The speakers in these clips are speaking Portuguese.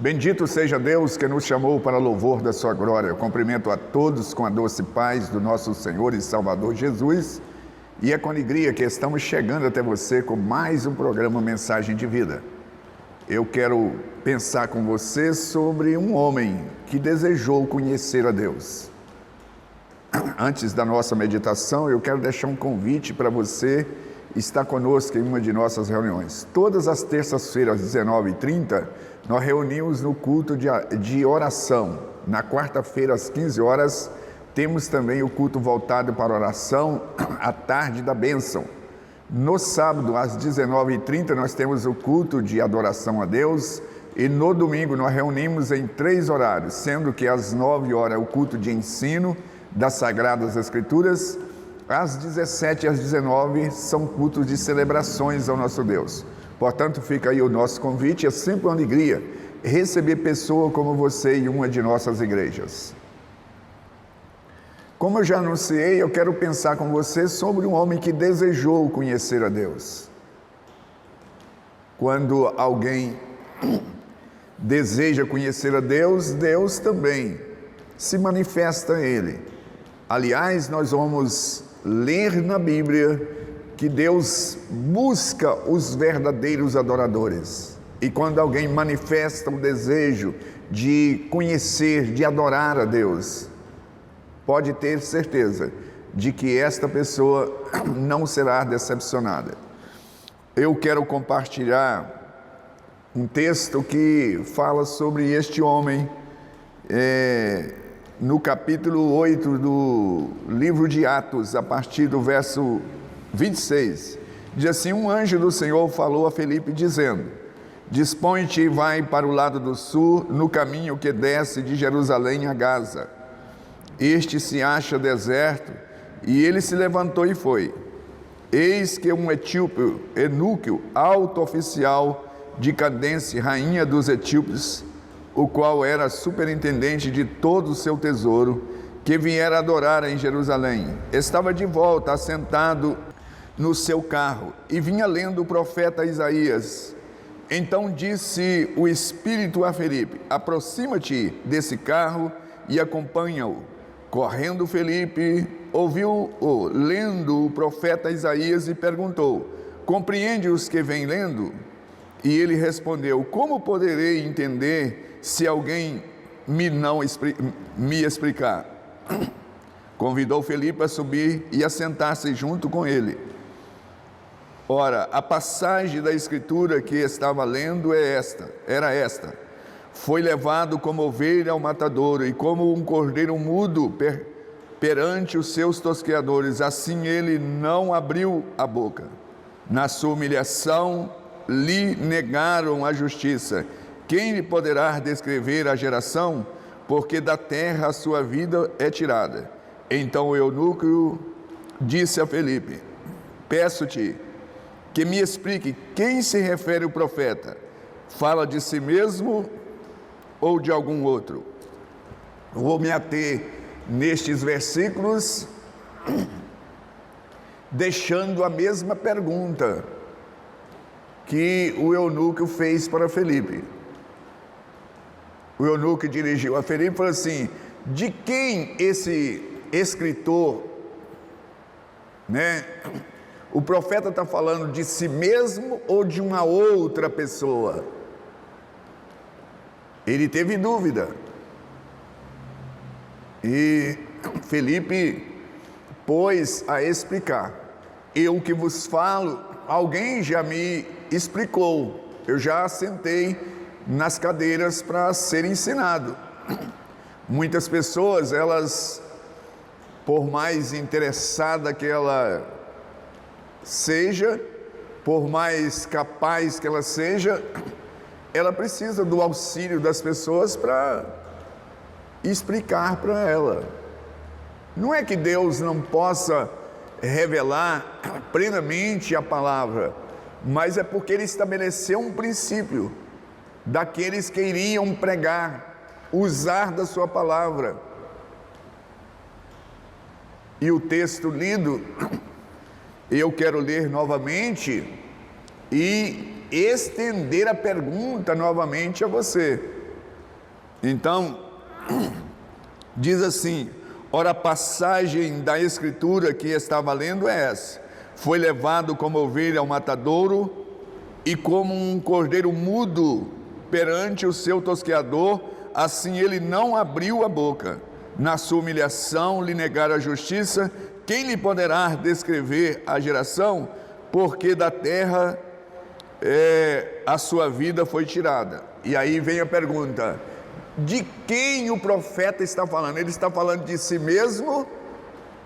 Bendito seja Deus que nos chamou para louvor da sua glória. Eu cumprimento a todos com a doce paz do nosso Senhor e Salvador Jesus. E é com alegria que estamos chegando até você com mais um programa Mensagem de Vida. Eu quero pensar com você sobre um homem que desejou conhecer a Deus. Antes da nossa meditação, eu quero deixar um convite para você estar conosco em uma de nossas reuniões. Todas as terças-feiras, às 19h30, nós reunimos no culto de oração. Na quarta-feira, às 15 horas, temos também o culto voltado para oração, à tarde da bênção. No sábado, às 19h30, nós temos o culto de adoração a Deus. E no domingo, nós reunimos em 3 horários, sendo que às 9 horas é o culto de ensino das Sagradas Escrituras. Às 17 e às 19 são cultos de celebrações ao nosso Deus. Portanto, fica aí o nosso convite. É sempre uma alegria receber pessoa como você em uma de nossas igrejas. Como eu já anunciei, eu quero pensar com você sobre um homem que desejou conhecer a Deus. Quando alguém deseja conhecer a Deus, Deus também se manifesta a ele. Aliás, nós vamos ler na Bíblia que Deus busca os verdadeiros adoradores. E quando alguém manifesta o desejo de conhecer, de adorar a Deus, pode ter certeza de que esta pessoa não será decepcionada. Eu quero compartilhar um texto que fala sobre este homem, no capítulo 8 do livro de Atos, a partir do verso 26, diz assim: um anjo do Senhor falou a Felipe dizendo: dispõe-te e vai para o lado do sul, no caminho que desce de Jerusalém a Gaza. Este se acha deserto. E ele se levantou e foi. Eis que um etíope, Eunuco, alto oficial de Cadência, rainha dos etíopes, o qual era superintendente de todo o seu tesouro, que viera adorar em Jerusalém, estava de volta, assentado no seu carro, e vinha lendo o profeta Isaías. Então disse o Espírito a Felipe: aproxima-te desse carro e acompanha-o. Correndo Felipe, ouviu-o lendo o profeta Isaías e perguntou: compreende os que vem lendo? E ele respondeu: como poderei entender se alguém me explicar? Convidou Felipe a subir e a sentar-se junto com ele. Ora, a passagem da Escritura que estava lendo era esta: foi levado como ovelha ao matadouro, e como um cordeiro mudo perante os seus tosqueadores, assim ele não abriu a boca. Na sua humilhação lhe negaram a justiça. Quem lhe poderá descrever a geração? Porque da terra a sua vida é tirada. Então o eunuco disse a Felipe: peço-te que me explique quem se refere o profeta. Fala de si mesmo ou de algum outro? Vou me ater nestes versículos, deixando a mesma pergunta que o eunuco fez para Felipe. O eunuco dirigiu a Felipe e falou assim: de quem esse escritor, o profeta está falando de si mesmo ou de uma outra pessoa? Ele teve dúvida. E Felipe pôs a explicar: eu que vos falo, alguém já me explicou, eu já sentei nas cadeiras para ser ensinado. Muitas pessoas, elas, por mais interessada que ela seja, por mais capaz que ela seja, ela precisa do auxílio das pessoas para explicar para ela. Não é que Deus não possa revelar plenamente a palavra, mas é porque Ele estabeleceu um princípio daqueles que iriam pregar, usar da sua palavra. E o texto lido, eu quero ler novamente e estender a pergunta novamente a você. Então, diz assim: ora, a passagem da escritura que estava lendo é essa: foi levado como ovelha ao matadouro, e como um cordeiro mudo perante o seu tosqueador, assim ele não abriu a boca. Na sua humilhação lhe negaram a justiça. Quem lhe poderá descrever a geração? Porque da terra a sua vida foi tirada. E aí vem a pergunta: de quem o profeta está falando? Ele está falando de si mesmo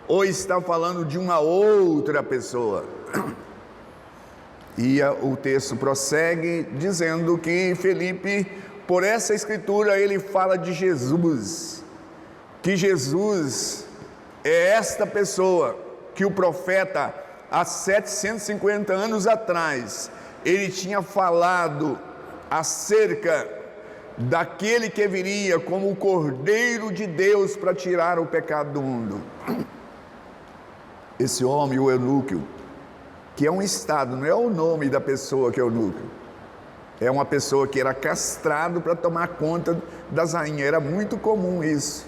ou está falando de uma outra pessoa? E o texto prossegue dizendo que Felipe, por essa escritura, ele fala de Jesus, que Jesus é esta pessoa que o profeta, há 750 anos atrás, ele tinha falado acerca daquele que viria como o Cordeiro de Deus para tirar o pecado do mundo. Esse homem, o eunuco, que é um estado, não é o nome da pessoa que é eunuco, é uma pessoa que era castrado para tomar conta das rainhas. Era muito comum isso.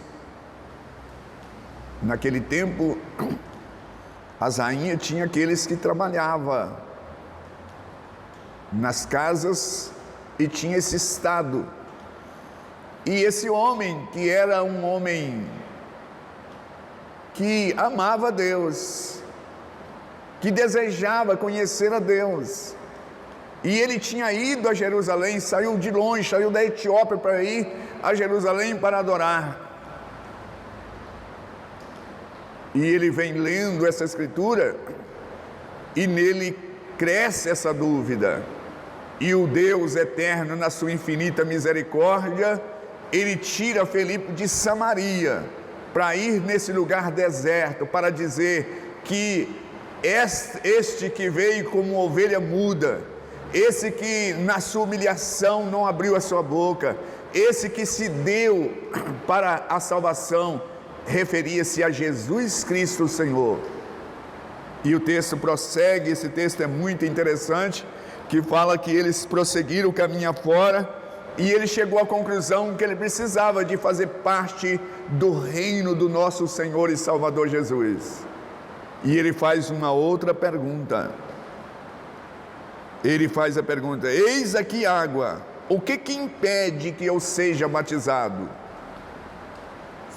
Naquele tempo, as rainhas tinham aqueles que trabalhavam nas casas e tinha esse estado. E esse homem, que era um homem que amava Deus, que desejava conhecer a Deus, e ele tinha ido a Jerusalém, saiu de longe, saiu da Etiópia para ir a Jerusalém para adorar. E ele vem lendo essa escritura, e nele cresce essa dúvida. E o Deus eterno, na sua infinita misericórdia, ele tira Felipe de Samaria para ir nesse lugar deserto, para dizer que este que veio como ovelha muda, esse que na sua humilhação não abriu a sua boca, esse que se deu para a salvação, referia-se a Jesus Cristo, o Senhor. E o texto prossegue, esse texto é muito interessante, que fala que eles prosseguiram o caminho afora, e ele chegou à conclusão que ele precisava de fazer parte do reino do nosso Senhor e Salvador Jesus. E ele faz uma outra pergunta. Ele faz a pergunta: eis aqui água, o que impede que eu seja batizado?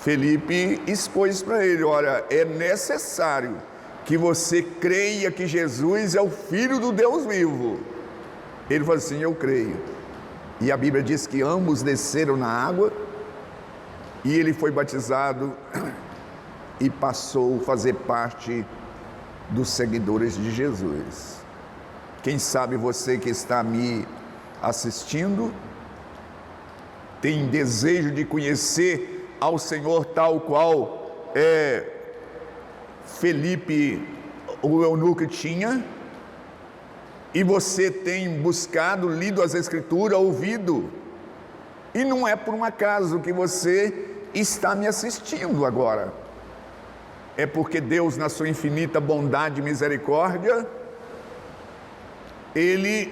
Felipe expôs para ele: olha, é necessário que você creia que Jesus é o Filho do Deus vivo. Ele falou assim: eu creio. E a Bíblia diz que ambos desceram na água, e ele foi batizado e passou a fazer parte dos seguidores de Jesus. Quem sabe você que está me assistindo tem desejo de conhecer ao Senhor tal qual Felipe, o eunuco, tinha, e você tem buscado, lido as Escrituras, ouvido, e não é por um acaso que você está me assistindo agora, é porque Deus, na sua infinita bondade e misericórdia, Ele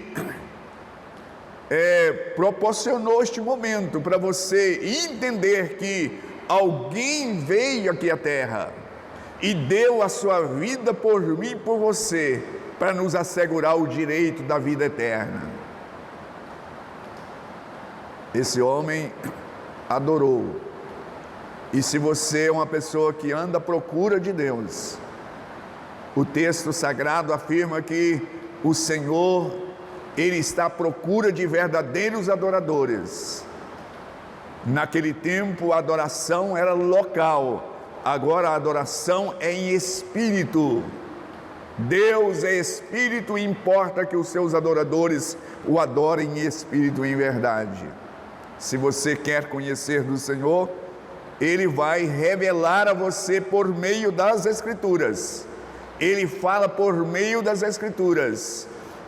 proporcionou este momento para você entender que alguém veio aqui à terra e deu a sua vida por mim e por você, para nos assegurar o direito da vida eterna. Esse homem adorou. E se você é uma pessoa que anda à procura de Deus, o texto sagrado afirma que o Senhor, Ele está à procura de verdadeiros adoradores. Naquele tempo a adoração era local, agora a adoração é em espírito. Deus é espírito e importa que os seus adoradores o adorem em espírito e em verdade. Se você quer conhecer do Senhor, Ele vai revelar a você por meio das Escrituras. Ele fala por meio das Escrituras.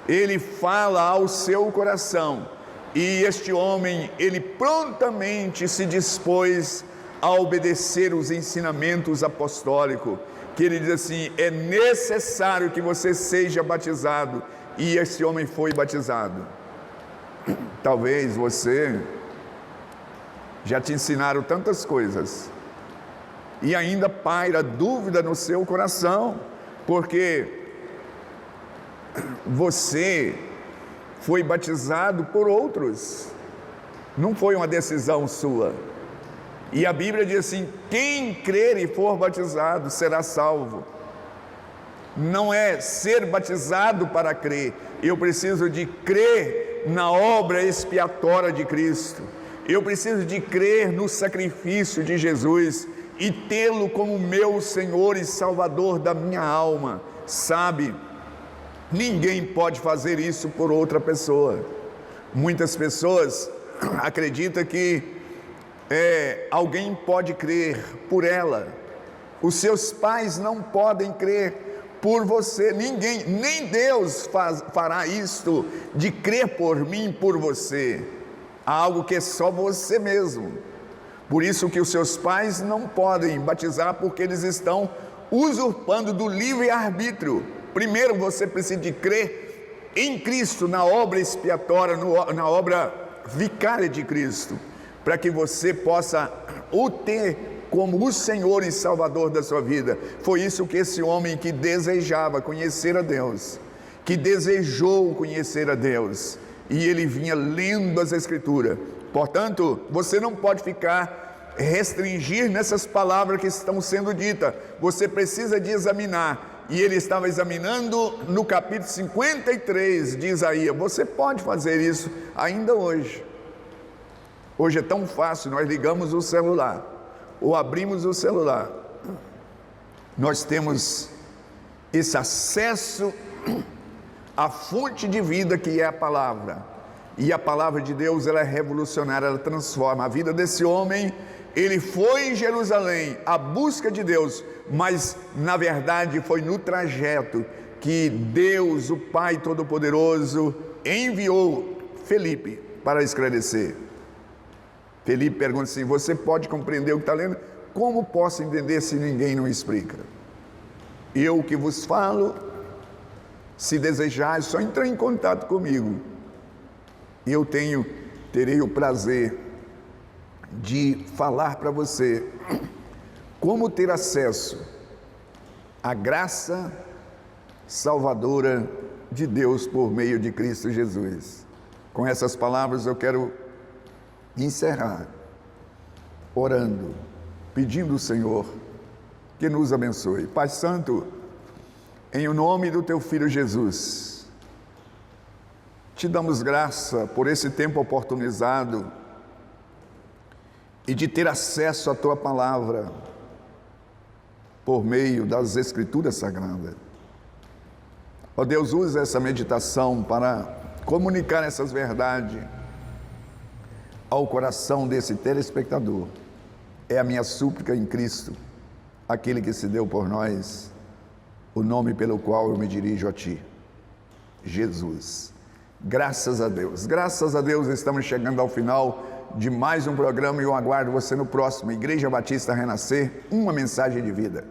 Ele fala ao seu coração. E este homem, ele prontamente se dispôs a obedecer os ensinamentos apostólicos, que ele diz assim: é necessário que você seja batizado. E esse homem foi batizado. Talvez você já te ensinaram tantas coisas, e ainda paira dúvida no seu coração, porque você foi batizado por outros, não foi uma decisão sua. E a Bíblia diz assim: quem crer e for batizado será salvo. Não é ser batizado para crer, eu preciso de crer na obra expiatória de Cristo, eu preciso de crer no sacrifício de Jesus e tê-lo como meu Senhor e Salvador da minha alma. Sabe, ninguém pode fazer isso por outra pessoa. Muitas pessoas acreditam que alguém pode crer por ela. Os seus pais não podem crer por você, ninguém, nem Deus fará isto de crer por mim, por você, algo que é só você mesmo. Por isso que os seus pais não podem batizar, porque eles estão usurpando do livre-arbítrio. Primeiro você precisa de crer em Cristo, na obra expiatória, na obra vicária de Cristo, para que você possa o ter como o Senhor e Salvador da sua vida. Foi isso que esse homem que desejava conhecer a Deus, que desejou conhecer a Deus, e ele vinha lendo as Escrituras. Portanto, você não pode ficar restringir nessas palavras que estão sendo ditas, você precisa de examinar. E ele estava examinando no capítulo 53 de Isaías. Você pode fazer isso ainda hoje. Hoje é tão fácil, nós ligamos o celular, ou abrimos o celular, nós temos esse acesso à fonte de vida que é a palavra, e a palavra de Deus, ela é revolucionária, ela transforma a vida desse homem. Ele foi em Jerusalém à busca de Deus, mas na verdade foi no trajeto que Deus, o Pai Todo-Poderoso, enviou Felipe para esclarecer. Felipe pergunta assim: você pode compreender o que está lendo? Como posso entender se ninguém não explica? Eu que vos falo, se desejar, é só entrar em contato comigo. Eu terei o prazer de falar para você como ter acesso à graça salvadora de Deus por meio de Cristo Jesus. Com essas palavras eu quero encerrar orando, pedindo ao Senhor que nos abençoe. Pai Santo, em o nome do Teu Filho Jesus, te damos graça por esse tempo oportunizado e de ter acesso à Tua Palavra por meio das Escrituras Sagradas. Ó Deus, usa essa meditação para comunicar essas verdades ao coração desse telespectador. É a minha súplica em Cristo, aquele que se deu por nós, o nome pelo qual eu me dirijo a Ti, Jesus. Graças a Deus estamos chegando ao final de mais um programa e eu aguardo você no próximo. Igreja Batista Renascer, uma mensagem de vida.